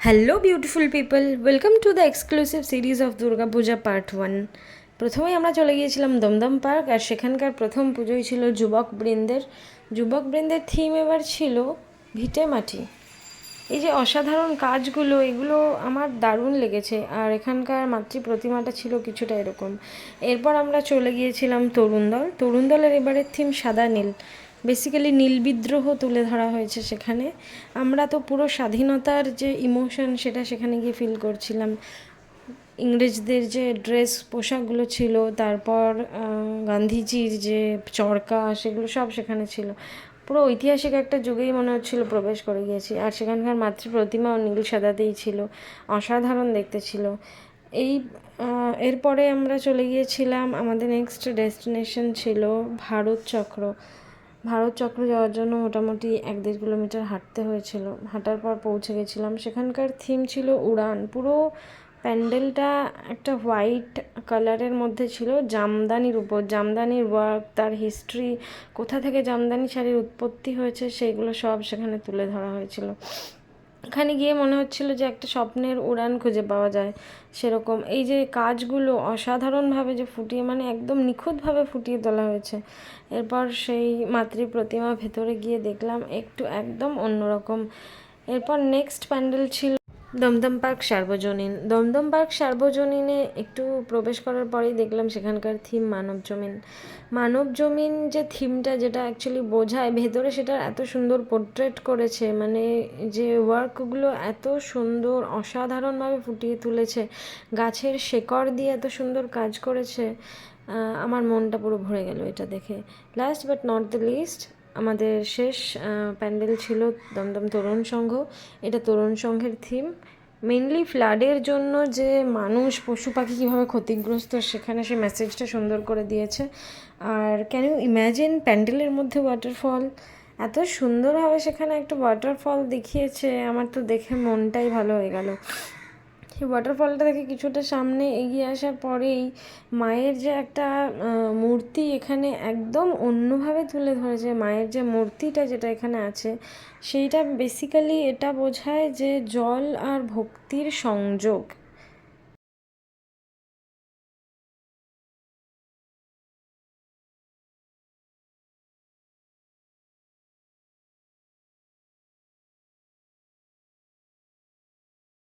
Hello beautiful people, welcome to the exclusive series of Durga Puja part 1। প্রথমেই আমরা চলে গিয়েছিলাম দমদম পার্ক, আর সেখানকার প্রথম পুজোই ছিল যুবকবৃন্দের থিম এবার ছিল ভিটে মাটি। এই যে অসাধারণ কাজগুলো, এগুলো আমার দারুণ লেগেছে। আর এখানকার মাতৃ প্রতিমাটা ছিল কিছুটা এরকম। এরপর আমরা চলে গিয়েছিলাম তরুণ দলের এবারের থিম সাদা নীল। বেসিক্যালি নীল বিদ্রোহ তুলে ধরা হয়েছে সেখানে। আমরা তো পুরো স্বাধীনতার যে ইমোশন সেটা সেখানে গিয়ে ফিল করছিলাম। ইংরেজদের যে ড্রেস পোশাকগুলো ছিল, তারপর গান্ধীজির যে চরকা, সেগুলো সব সেখানে ছিল। পুরো ঐতিহাসিক একটা যুগেই মনে হচ্ছিল প্রবেশ করে গিয়েছি। আর সেখানকার মাতৃ প্রতিমাও নীল সাদাতেই ছিল, অসাধারণ দেখতে ছিল। এই এরপরে আমরা চলে গিয়েছিলাম, আমাদের নেক্সট ডেস্টিনেশন ছিল ভারত চক্র যাওয়ার জন্য মোটামুটি 1-1.5 কিলোমিটার হাঁটতে হয়েছিল। হাঁটার পর পৌঁছে গেছিলাম। সেখানকার থিম ছিল উড়ান। পুরো প্যান্ডেলটা একটা হোয়াইট কালারের মধ্যে ছিল, জামদানির উপর, জামদানির ওয়ার্ক, তার হিস্ট্রি, কোথা থেকে জামদানি শাড়ির উৎপত্তি হয়েছে সেইগুলো সব সেখানে তুলে ধরা হয়েছিল। এখানে গিয়ে মনে হচ্ছিল যে একটা স্বপ্নের উড়ান খুঁজে পাওয়া যায় সেরকম। এই যে কাজগুলো অসাধারণভাবে যে ফুটিয়ে, মানে একদম নিখুঁতভাবে ফুটিয়ে তোলা হয়েছে। এরপর সেই মাতৃ প্রতিমা ভেতরে গিয়ে দেখলাম একটু একদম অন্যরকম। এরপর নেক্সট প্যান্ডেল ছিল দমদম পার্ক সার্বজনীনে একটু প্রবেশ করার পরেই দেখলাম সেখানকার থিম মানব জমিন যে থিমটা, যেটা অ্যাকচুয়ালি বোঝায় ভেতরে, সেটা এত সুন্দর পোর্ট্রেট করেছে। মানে যে ওয়ার্কগুলো এত সুন্দর অসাধারণভাবে ফুটিয়ে তুলেছে, গাছের শেকড় দিয়ে এত সুন্দর কাজ করেছে, আমার মনটা পুরো ভরে গেল এটা দেখে। Last but not the least, আমাদের শেষ প্যান্ডেল ছিল দমদম তরুণ সংঘ। এটা তরুণ সংঘের থিম। মেনলি ফ্লাডের জন্য যে মানুষ পশু পাখি কীভাবে ক্ষতিগ্রস্ত, সেখানে সে মেসেজটা সুন্দর করে দিয়েছে। আর ক্যান ইউ ইম্যাজিন, প্যান্ডেলের মধ্যে ওয়াটারফল, এত সুন্দরভাবে সেখানে একটা ওয়াটারফল দেখিয়েছে। আমার তো দেখে মনটাই ভালো হয়ে গেল। সেই ওয়াটারফলটা দেখে কিছুটা সামনে এগিয়ে আসার পরেই মায়ের যে একটা মূর্তি এখানে একদম অন্যভাবে তুলে ধরেছে। মায়ের যে মূর্তিটা যেটা এখানে আছে, সেইটা বেসিক্যালি এটা বোঝায় যে জল আর ভক্তির সংযোগ।